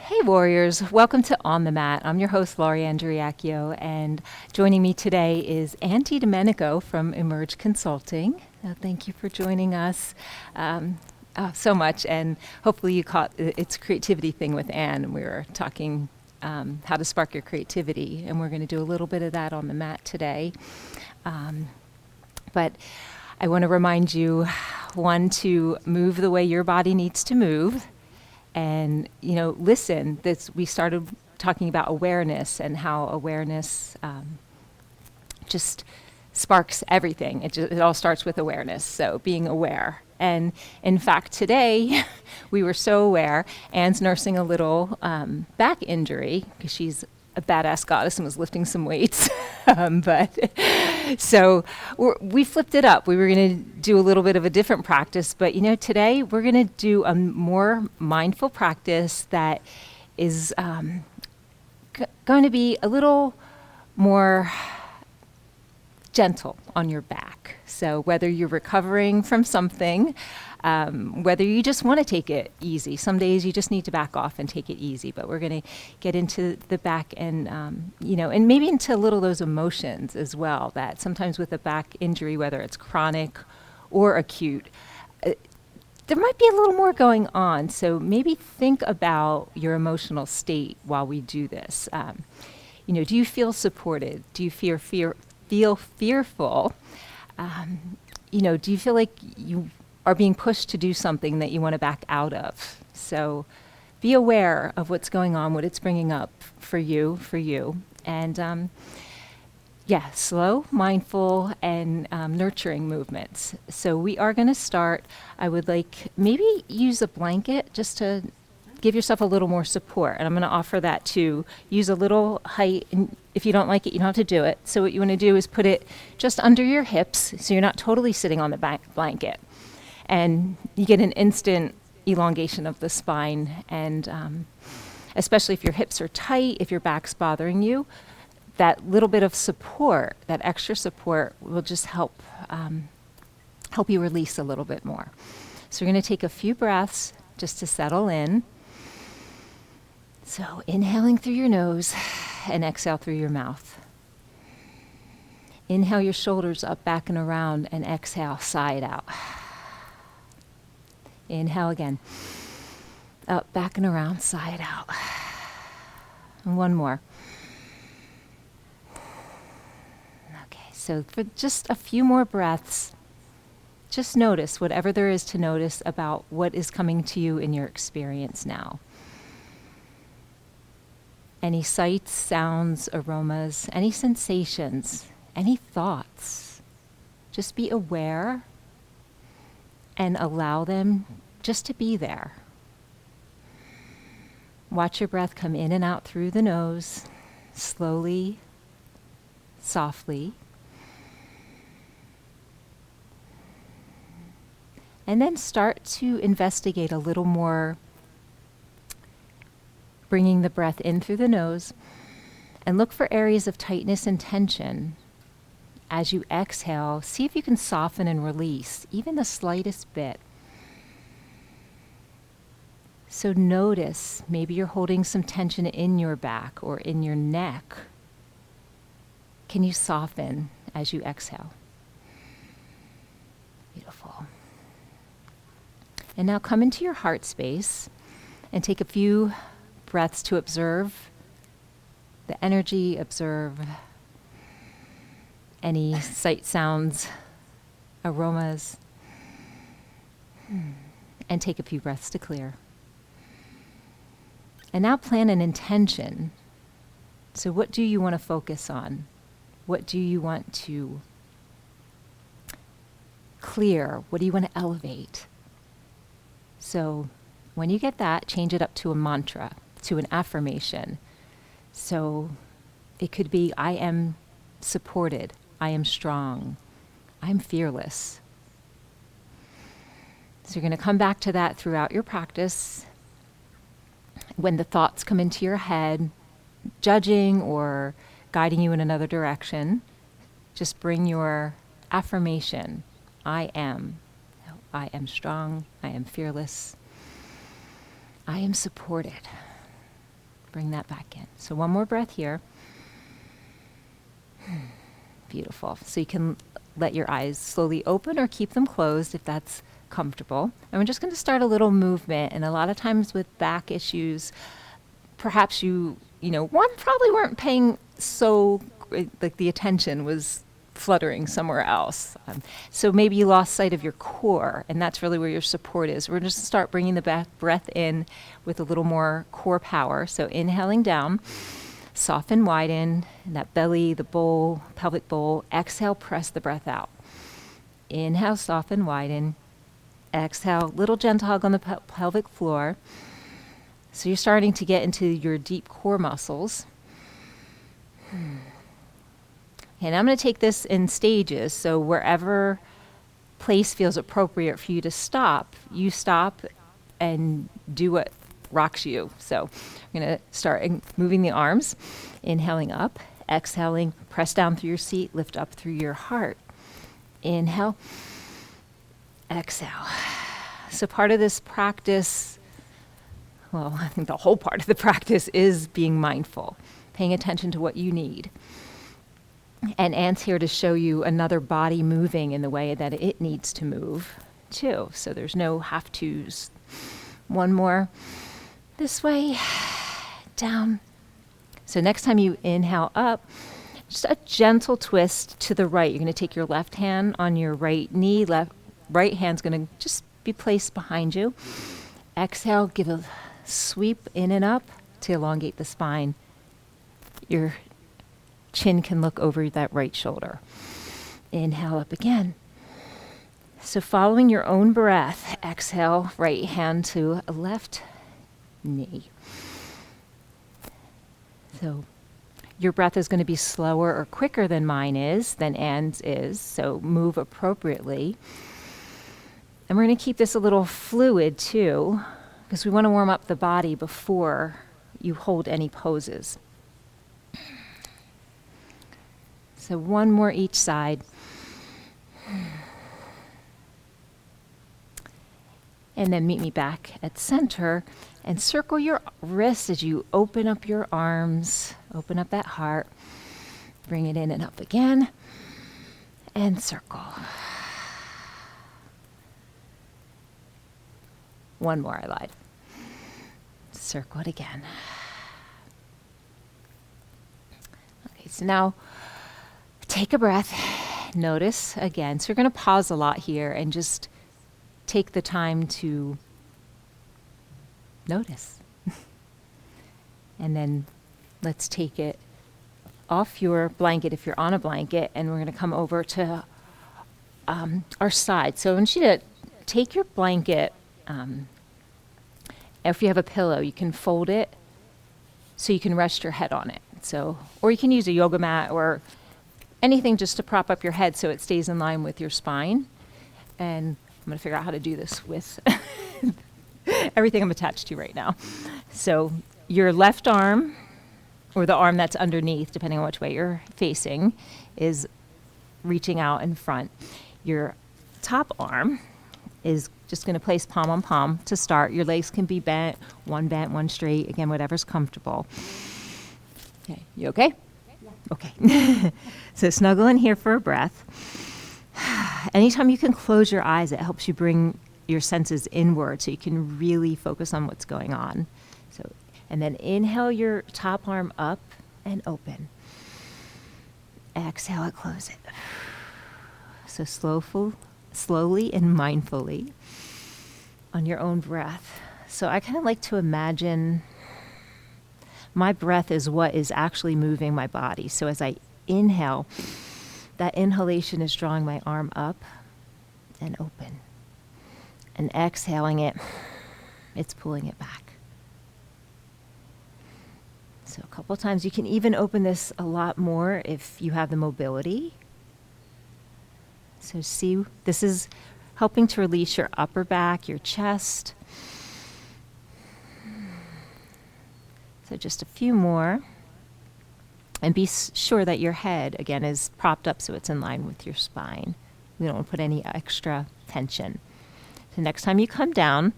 Hey Warriors, welcome to On the Mat. I'm your host Lauri and Anne DiDomenico, and joining me today is Anne DiDomenico from Emerge Consulting. Thank you for joining us so much, and hopefully you caught it's creativity thing with Anne. We were talking how to spark your creativity, and we're going to do a little bit of that on the mat today. But I want to remind you, one, to move the way your body needs to move. And, listen, we started talking about awareness and how awareness just sparks everything. It all starts with awareness, so being aware. And in fact, today, we were so aware. Anne's nursing a little back injury because she's a badass goddess and was lifting some weights. So we flipped it up. We were going to do a little bit of a different practice, but today we're going to do a more mindful practice that is going to be a little more gentle on your back. So whether you're recovering from something, whether you just want to take it easy. Some days you just need to back off and take it easy, but we're going to get into the back and, and maybe into a little those emotions as well, that sometimes with a back injury, whether it's chronic or acute, there might be a little more going on. So maybe think about your emotional state while we do this. Do you feel supported? Do you feel fearful? Do you feel like you are being pushed to do something that you want to back out of? So be aware of what's going on, what it's bringing up for you. And slow, mindful, and nurturing movements. So we are going to start. I would like maybe use a blanket just to give yourself a little more support. And I'm going to offer that too. Use a little height. And if you don't like it, you don't have to do it. So what you want to do is put it just under your hips so you're not totally sitting on the back blanket. And you get an instant elongation of the spine. And especially if your hips are tight, if your back's bothering you, that little bit of support, that extra support will just help you release a little bit more. So we're going to take a few breaths just to settle in. So inhaling through your nose and exhale through your mouth. Inhale your shoulders up, back and around, and exhale, side out. Inhale again. Up, back and around, side out. And one more. Okay, so for just a few more breaths, just notice whatever there is to notice about what is coming to you in your experience now. Any sights, sounds, aromas, any sensations, any thoughts. Just be aware and allow them just to be there. Watch your breath come in and out through the nose, slowly, softly. And then start to investigate a little more, bringing the breath in through the nose, and look for areas of tightness and tension. As you exhale, see if you can soften and release even the slightest bit. So notice, maybe you're holding some tension in your back or in your neck. Can you soften as you exhale? Beautiful. And now come into your heart space and take a few breaths to observe the energy, observe any sight, sounds, aromas, and take a few breaths to clear. And now plan an intention. So what do you want to focus on? What do you want to clear? What do you want to elevate? So when you get that, change it up to a mantra, to an affirmation. So it could be, I am supported, I am strong, I'm fearless. So you're going to come back to that throughout your practice. When the thoughts come into your head, judging or guiding you in another direction, just bring your affirmation. I am. I am strong. I am fearless. I am supported. Bring that back in. So one more breath here. Beautiful. So you can let your eyes slowly open or keep them closed if that's comfortable. And we're just going to start a little movement. And a lot of times with back issues, perhaps one, probably weren't paying like the attention was fluttering somewhere else. So maybe you lost sight of your core, and that's really where your support is. We're just going to start bringing the breath in with a little more core power. So inhaling down, soften, widen, that belly, the bowl, pelvic bowl. Exhale, press the breath out. Inhale, soften, widen. Exhale, little gentle hug on the pelvic floor. So you're starting to get into your deep core muscles. And I'm going to take this in stages, so wherever place feels appropriate for you to stop, you stop and do what rocks you. So I'm going to start moving the arms, inhaling up, exhaling, press down through your seat, lift up through your heart. Inhale, exhale. So part of this practice, well, I think the whole part of the practice is being mindful, paying attention to what you need. And Anne's here to show you another body moving in the way that it needs to move too. So there's no have-tos. One more. This way, down. So next time you inhale up, just a gentle twist to the right. You're going to take your left hand on your right knee. Right hand's going to just be placed behind you. Exhale, give a sweep in and up to elongate the spine. Your chin can look over that right shoulder. Inhale up again. So following your own breath, exhale, right hand to a left knee. So your breath is going to be slower or quicker than mine is, than Anne's is, so move appropriately. And we're going to keep this a little fluid too, because we want to warm up the body before you hold any poses. So one more each side. And then meet me back at center and circle your wrists as you open up your arms, open up that heart, bring it in and up again, and circle. One more, I lied. Circle it again. Okay, so now take a breath, notice again. So we're going to pause a lot here and just take the time to notice. And then let's take it off your blanket if you're on a blanket, and we're going to come over to our side. So I want you to take your blanket, if you have a pillow, you can fold it so you can rest your head on it. So, or you can use a yoga mat or anything just to prop up your head so it stays in line with your spine. And I'm going to figure out how to do this with everything I'm attached to right now. So your left arm, or the arm that's underneath, depending on which way you're facing, is reaching out in front. Your top arm is just going to place palm on palm to start. Your legs can be bent, one straight. Again, whatever's comfortable. Okay, you okay? Yeah. Okay. So snuggle in here for a breath. Anytime you can close your eyes, it helps you bring your senses inward so you can really focus on what's going on. So, and then inhale your top arm up and open. Exhale it, close it. So slowly and mindfully on your own breath. So I kind of like to imagine my breath is what is actually moving my body. So as I inhale, that inhalation is drawing my arm up and open. And exhaling it, it's pulling it back. So a couple times. You can even open this a lot more if you have the mobility. So see, this is helping to release your upper back, your chest. So just a few more. And be sure that your head, again, is propped up so it's in line with your spine. We don't want to put any extra tension. So next time you come down,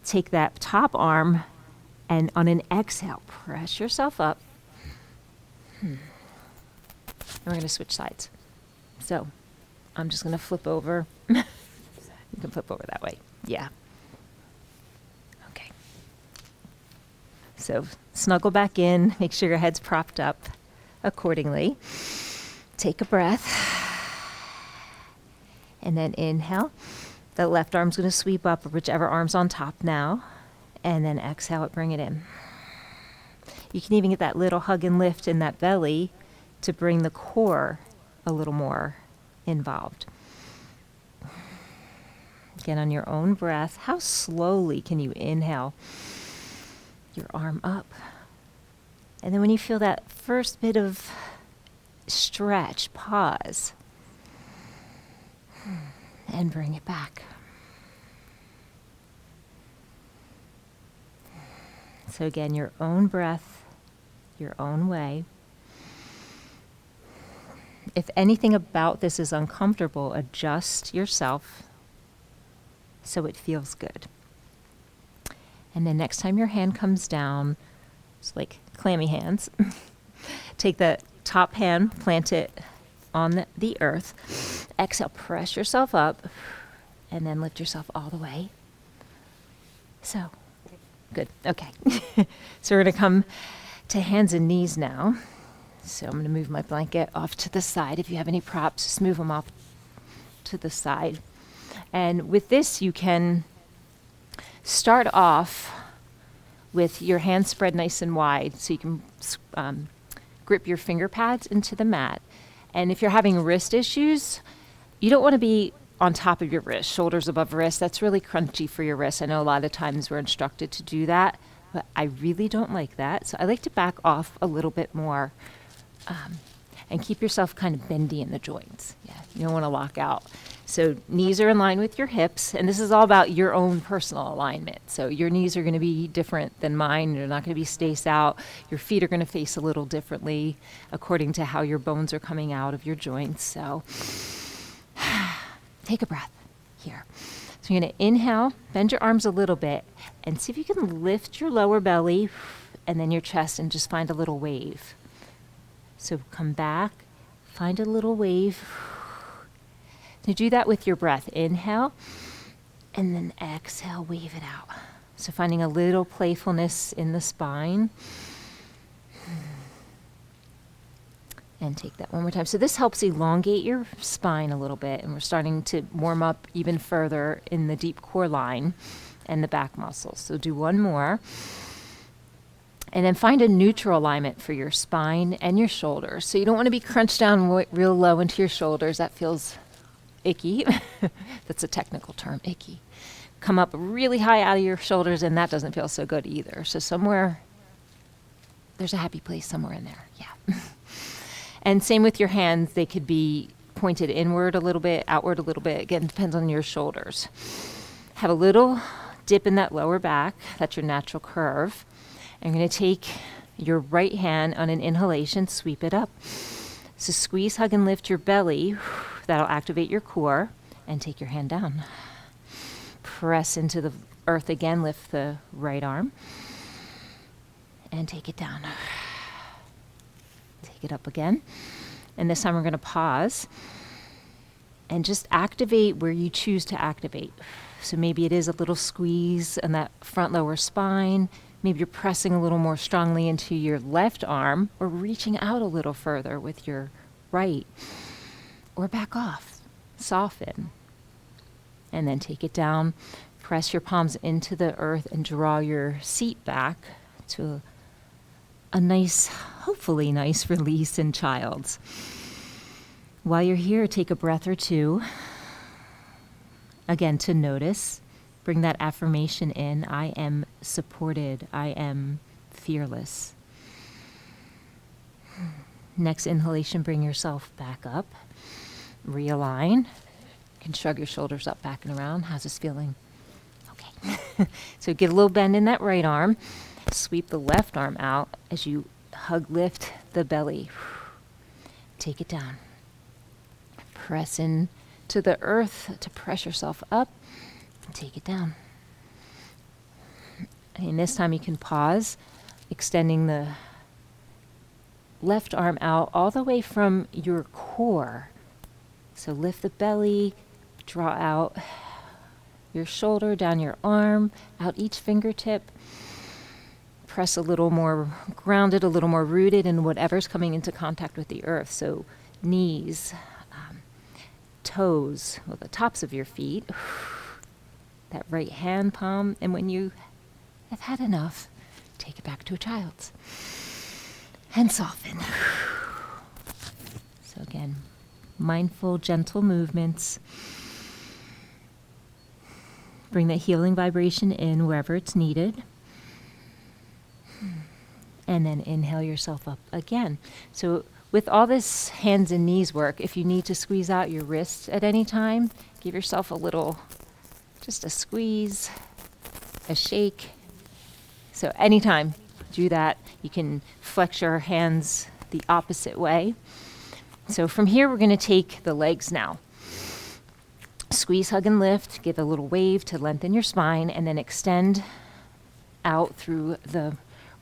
take that top arm and on an exhale, press yourself up. And we're going to switch sides. So I'm just going to flip over. You can flip over that way. Yeah. Okay. So snuggle back in. Make sure your head's propped up accordingly. Take a breath. And then inhale. The left arm's going to sweep up, whichever arm's on top now. And then exhale it, bring it in. You can even get that little hug and lift in that belly to bring the core a little more involved. Again, on your own breath, how slowly can you inhale your arm up? And then when you feel that first bit of stretch, pause. And bring it back. So again, your own breath, your own way. If anything about this is uncomfortable, adjust yourself so it feels good. And then next time your hand comes down, it's like clammy hands, take the top hand, plant it on the earth. Exhale, press yourself up, and then lift yourself all the way. So, good. Okay. So we're going to come to hands and knees now. So I'm going to move my blanket off to the side. If you have any props, just move them off to the side. And with this, you can start off with your hands spread nice and wide so you can grip your finger pads into the mat. And if you're having wrist issues, you don't want to be on top of your wrist, shoulders above wrist. That's really crunchy for your wrist. I know a lot of times we're instructed to do that, but I really don't like that. So I like to back off a little bit more and keep yourself kind of bendy in the joints. Yeah, you don't want to lock out. So knees are in line with your hips, and this is all about your own personal alignment. So your knees are going to be different than mine. They're not going to be spaced out. Your feet are going to face a little differently according to how your bones are coming out of your joints. So take a breath here. So you're going to inhale, bend your arms a little bit, and see if you can lift your lower belly and then your chest and just find a little wave. So come back, find a little wave. So do that with your breath. Inhale, and then exhale, wave it out. So finding a little playfulness in the spine. And take that one more time. So this helps elongate your spine a little bit, and we're starting to warm up even further in the deep core line and the back muscles. So do one more. And then find a neutral alignment for your spine and your shoulders. So you don't want to be crunched down real low into your shoulders. That feels icky. That's a technical term, icky. Come up really high out of your shoulders, and that doesn't feel so good either. So somewhere, there's a happy place somewhere in there. Yeah. And same with your hands. They could be pointed inward a little bit, outward a little bit. Again, depends on your shoulders. Have a little dip in that lower back. That's your natural curve. I'm going to take your right hand on an inhalation, sweep it up. So squeeze, hug, and lift your belly. That'll activate your core. And take your hand down. Press into the earth again. Lift the right arm. And take it down. Take it up again. And this time we're going to pause. And just activate where you choose to activate. So maybe it is a little squeeze in that front lower spine. Maybe you're pressing a little more strongly into your left arm, or reaching out a little further with your right. Or back off. Soften. And then take it down. Press your palms into the earth and draw your seat back to a nice, hopefully nice release in child's. While you're here, take a breath or two. Again, to notice. Bring that affirmation in. I am supported. I am fearless. Next inhalation, bring yourself back up. Realign. You can shrug your shoulders up, back and around. How's this feeling? Okay. So get a little bend in that right arm. Sweep the left arm out as you lift the belly. Take it down. Press in to the earth to press yourself up and take it down. And this time you can pause, extending the left arm out all the way from your core. So lift the belly, draw out your shoulder, down your arm, out each fingertip. Press a little more grounded, a little more rooted in whatever's coming into contact with the earth. So knees, toes, well, the tops of your feet, that right hand palm. And when you have had enough, take it back to a child's and soften. So again, mindful, gentle movements. Bring that healing vibration in wherever it's needed. And then inhale yourself up again. So with all this hands and knees work, if you need to squeeze out your wrists at any time, give yourself a little, just a squeeze, a shake. So anytime, do that. You can flex your hands the opposite way. So from here, we're going to take the legs now. Squeeze, hug, and lift. Give a little wave to lengthen your spine, and then extend out through the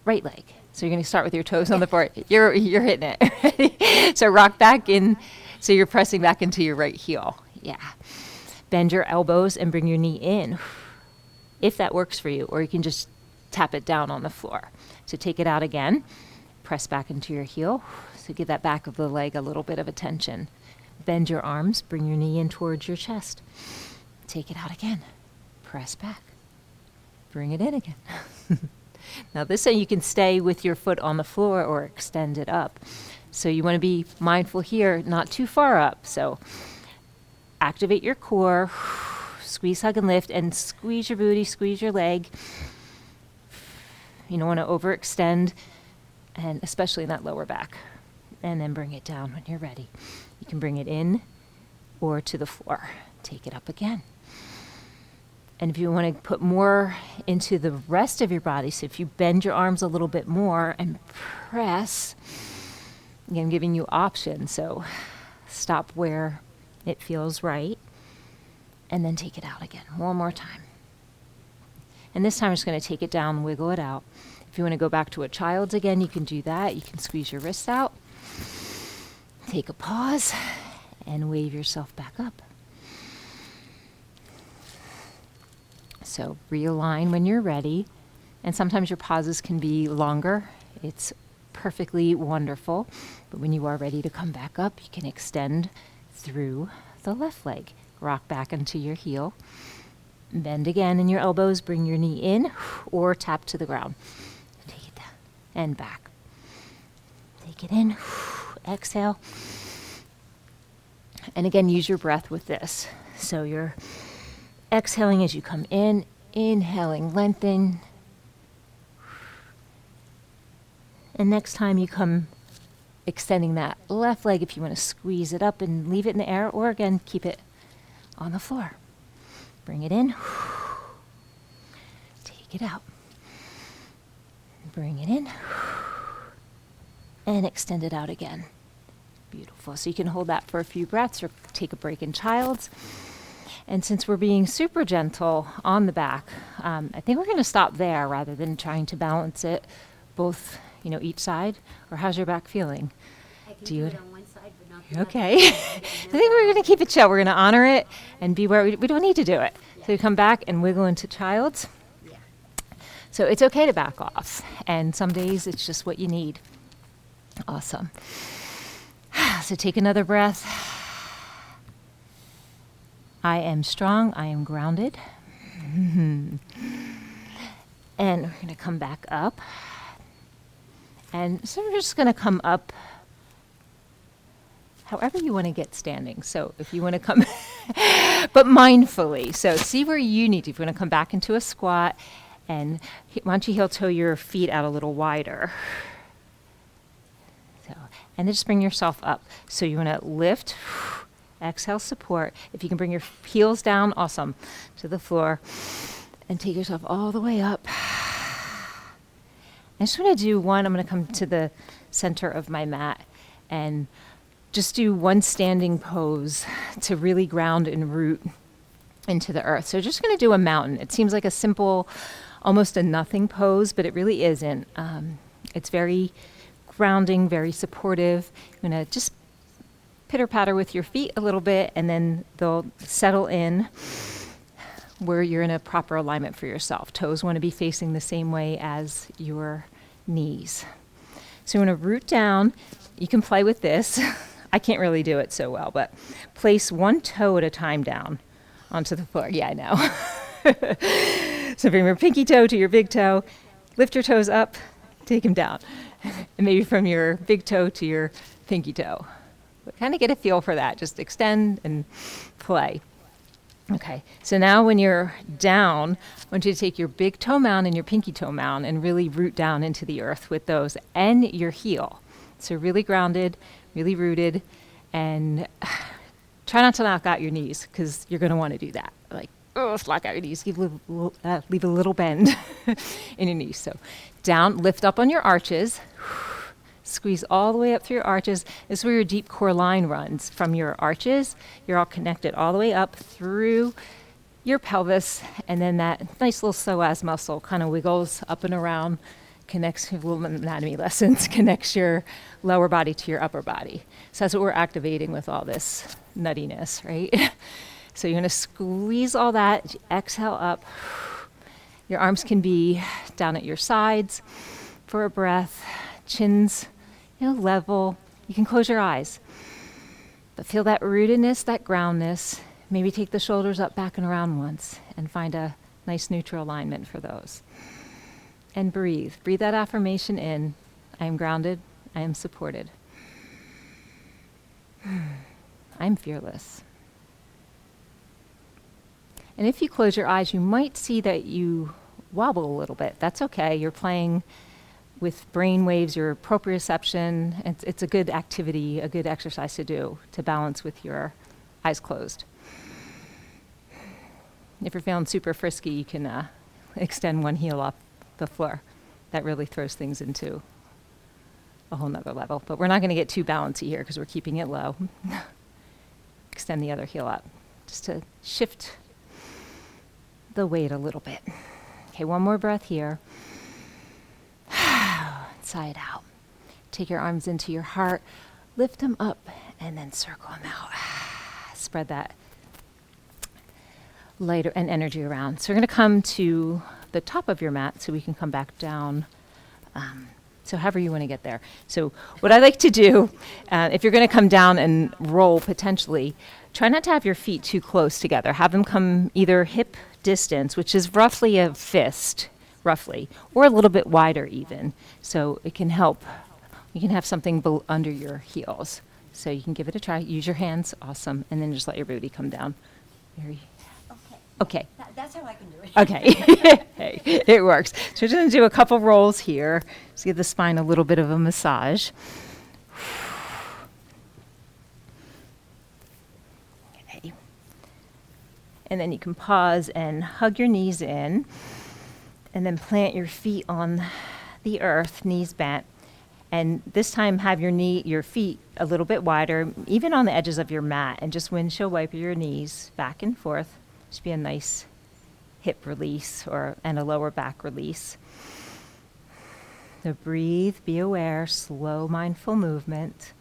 right leg. So you're going to start with your toes on the floor. You're hitting it. So rock back in. So you're pressing back into your right heel. Yeah. Bend your elbows and bring your knee in, if that works for you, or you can just tap it down on the floor. So take it out again. Press back into your heel. So give that back of the leg a little bit of attention. Bend your arms. Bring your knee in towards your chest. Take it out again. Press back. Bring it in again. Now this way you can stay with your foot on the floor or extend it up. So you want to be mindful here, not too far up. So activate your core, squeeze, hug, and lift, and squeeze your booty, squeeze your leg. You don't want to overextend, and especially in that lower back. And then bring it down when you're ready. You can bring it in or to the floor. Take it up again. And if you want to put more into the rest of your body, so if you bend your arms a little bit more and press, again, giving you options. So stop where it feels right, and then take it out again. One more time. And this time I'm just going to take it down, wiggle it out. If you want to go back to a child's again, you can do that. You can squeeze your wrists out. Take a pause and wave yourself back up. So realign when you're ready. And sometimes your pauses can be longer. It's perfectly wonderful. But when you are ready to come back up, you can extend through the left leg. Rock back into your heel. Bend again in your elbows. Bring your knee in or tap to the ground. Take it down and back. Take it in. Exhale. And again, use your breath with this. So you're exhaling as you come in, inhaling, lengthen. And next time you come extending that left leg, if you want to squeeze it up and leave it in the air, or again, keep it on the floor. Bring it in. Take it out. Bring it in. And extend it out again. Beautiful. So you can hold that for a few breaths or take a break in child's. And since we're being super gentle on the back, I think we're going to stop there rather than trying to balance it both, each side. Or how's your back feeling? I can do it on one side, but not the Okay. I think we're going to keep it chill. We're going to honor it and be where we don't need to do it. Yeah. So you come back and wiggle into child's. Yeah. So it's okay to back off. And some days it's just what you need. Awesome. So take another breath. I am strong. I am grounded. And we're going to come back up. And so we're just going to come up however you want to get standing. So if you want to come, but mindfully. So see where you need to. If you want to come back into a squat, and why don't you heel toe your feet out a little wider. So, and then just bring yourself up. So you want to lift Exhale, support. If you can bring your heels down, awesome, to the floor. And take yourself all the way up. I just want to do one. I'm going to come to the center of my mat and just do one standing pose to really ground and root into the earth. So just going to do a mountain. It seems like a simple, almost a nothing pose, but it really isn't. It's very grounding, very supportive. You're going to just pitter-patter with your feet a little bit, and then they'll settle in where you're in a proper alignment for yourself. Toes want to be facing the same way as your knees. So you want to root down. You can play with this. I can't really do it so well, but place one toe at a time down onto the floor. Yeah, I know. So bring your pinky toe to your big toe. Lift your toes up. Take them down. And maybe from your big toe to your pinky toe. But kind of get a feel for that. Just extend and play. Okay, so now when you're down, I want you to take your big toe mound and your pinky toe mound and really root down into the earth with those and your heel. So really grounded, really rooted, and try not to knock out your knees because you're going to want to do that. Like, lock out your knees, leave a little bend in your knees. So down, lift up on your arches. Squeeze all the way up through your arches. This is where your deep core line runs. From your arches, you're all connected all the way up through your pelvis, and then that nice little psoas muscle kind of wiggles up and around, connects, little anatomy lessons, connects your lower body to your upper body. So that's what we're activating with all this nuttiness, right? So you're going to squeeze all that, exhale up. Your arms can be down at your sides for a breath, chins level. You can close your eyes. But feel that rootedness, that groundness. Maybe take the shoulders up, back, and around once and find a nice neutral alignment for those. And breathe. Breathe that affirmation in. I am grounded. I am supported. I'm fearless. And if you close your eyes, you might see that you wobble a little bit. That's okay. You're playing with brain waves, your proprioception. It's a good activity, a good exercise to do to balance with your eyes closed. If you're feeling super frisky, you can extend one heel off the floor. That really throws things into a whole nother level. But we're not going to get too bouncy here because we're keeping it low. Extend the other heel up just to shift the weight a little bit. Okay, one more breath here. Side out. Take your arms into your heart, lift them up, and then circle them out. Spread that light and energy around. So we're going to come to the top of your mat so we can come back down. So however you want to get there. So what I like to do, if you're going to come down and roll potentially, try not to have your feet too close together. Have them come either hip distance, which is roughly a fist, roughly, or a little bit wider even. So it can help. You can have something under your heels. So you can give it a try. Use your hands, awesome, and then just let your booty come down. Okay. That's how I can do it. Okay. Hey, it works. So we're going to do a couple rolls here. Just give the spine a little bit of a massage. Okay. And then you can pause and hug your knees in. And then plant your feet on the earth, knees bent. And this time have your feet a little bit wider, even on the edges of your mat, and just windshield wiper your knees back and forth. Just be a nice hip release and a lower back release. So breathe, be aware, slow, mindful movement.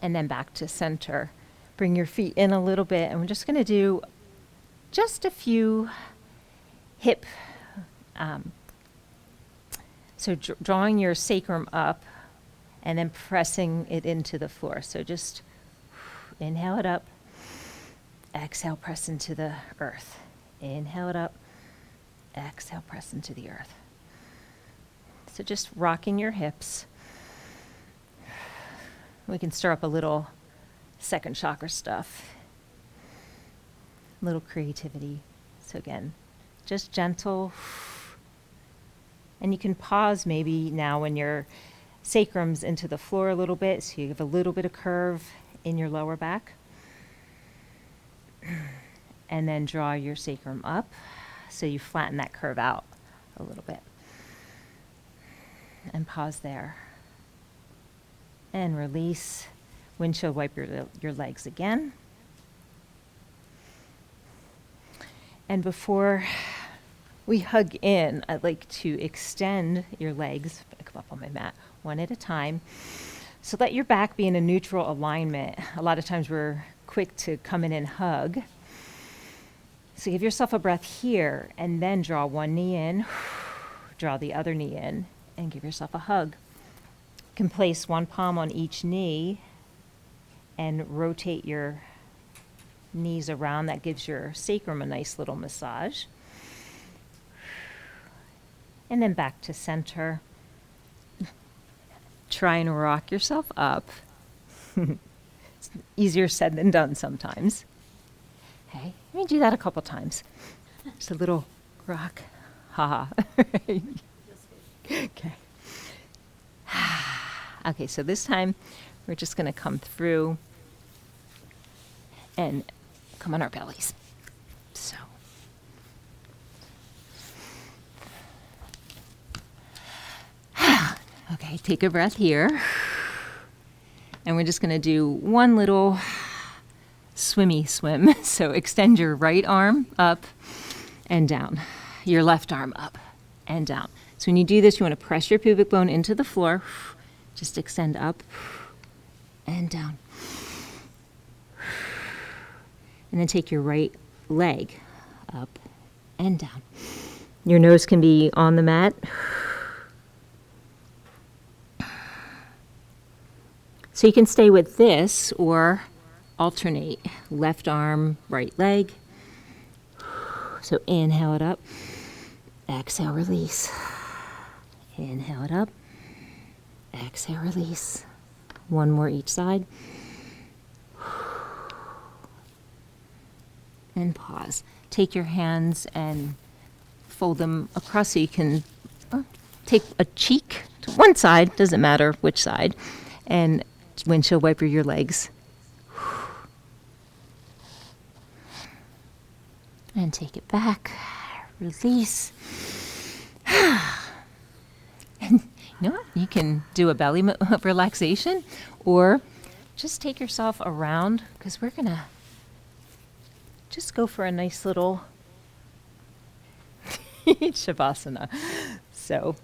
And then back to center. Bring your feet in a little bit, and we're just going to do just a few hip, so drawing your sacrum up and then pressing it into the floor. So just inhale it up, exhale, press into the earth. Inhale it up, exhale, press into the earth. So just rocking your hips. We can stir up a little second chakra stuff, a little creativity. So again, just gentle. And you can pause maybe now when you're sacrums into the floor a little bit so you have a little bit of curve in your lower back. And then draw your sacrum up so you flatten that curve out a little bit. And pause there. And release. Windshield wipe your legs again. And before we hug in, I'd like to extend your legs. I come up on my mat one at a time. So let your back be in a neutral alignment. A lot of times we're quick to come in and hug. So give yourself a breath here and then draw one knee in, draw the other knee in, and give yourself a hug. You can place one palm on each knee and rotate your knees around. That gives your sacrum a nice little massage. And then back to center. Try and rock yourself up. It's easier said than done sometimes. Okay, let me do that a couple times. Just a little rock. Ha ha. Okay. Okay, so this time we're just going to come through and come on our bellies. So. Okay, take a breath here. And we're just going to do one little swimmy swim. So extend your right arm up and down, your left arm up and down. So when you do this, you want to press your pubic bone into the floor. Just extend up and down. And then take your right leg up and down. Your nose can be on the mat. So you can stay with this or alternate left arm, right leg. So inhale it up, exhale, release. Inhale it up, exhale, release. One more each side. And pause. Take your hands and fold them across so you can take a cheek to one side, doesn't matter which side, and windshield wiper your legs. And take it back. Release. And you know what? You can do a belly relaxation or just take yourself around because we're going to just go for a nice little Shavasana. So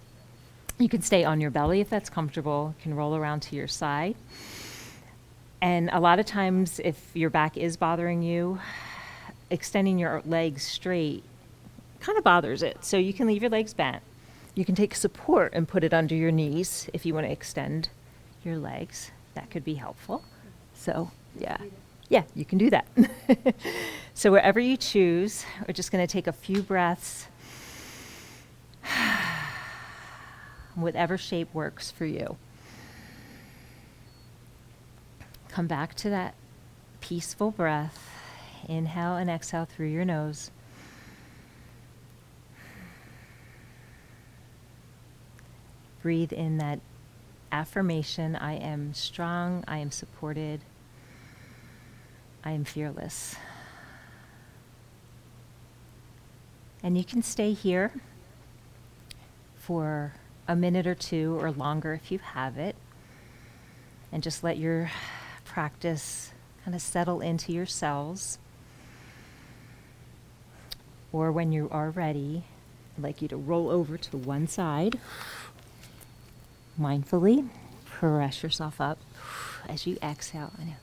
you can stay on your belly if that's comfortable. You can roll around to your side. And a lot of times if your back is bothering you, extending your legs straight kind of bothers it. So you can leave your legs bent. You can take support and put it under your knees if you want to extend your legs. That could be helpful. So, yeah, you can do that. So wherever you choose, we're just going to take a few breaths. Whatever shape works for you. Come back to that peaceful breath. Inhale and exhale through your nose. Breathe in that affirmation, I am strong, I am supported, I am fearless. And you can stay here for a minute or two or longer if you have it. And just let your practice kind of settle into your cells. Or when you are ready, I'd like you to roll over to one side. Mindfully press yourself up as you exhale. I know.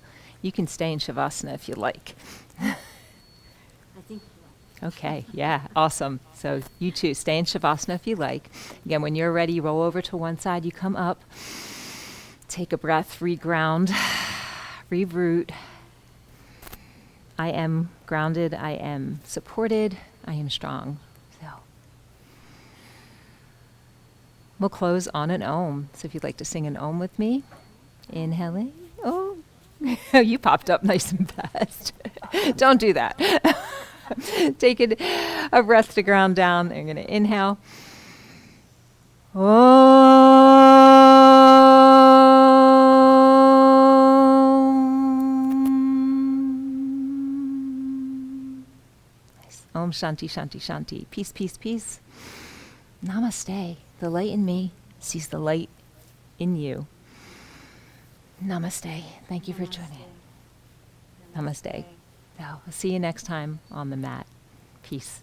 You can stay in Shavasana if you like. I think. Okay, yeah, awesome. So you too, stay in Shavasana if you like. Again, when you're ready, you roll over to one side, you come up, take a breath, reground, reroot. I am grounded, I am supported, I am strong. So we'll close on an Om. So if you'd like to sing an Om with me, inhaling, oh, you popped up nice and fast. Don't do that. Take a breath to ground down. I'm going to inhale. Om. Om Shanti Shanti Shanti. Peace, peace, peace. Namaste. The light in me sees the light in you. Namaste. Thank you for joining. Namaste. So, we'll see you next time on the mat. Peace.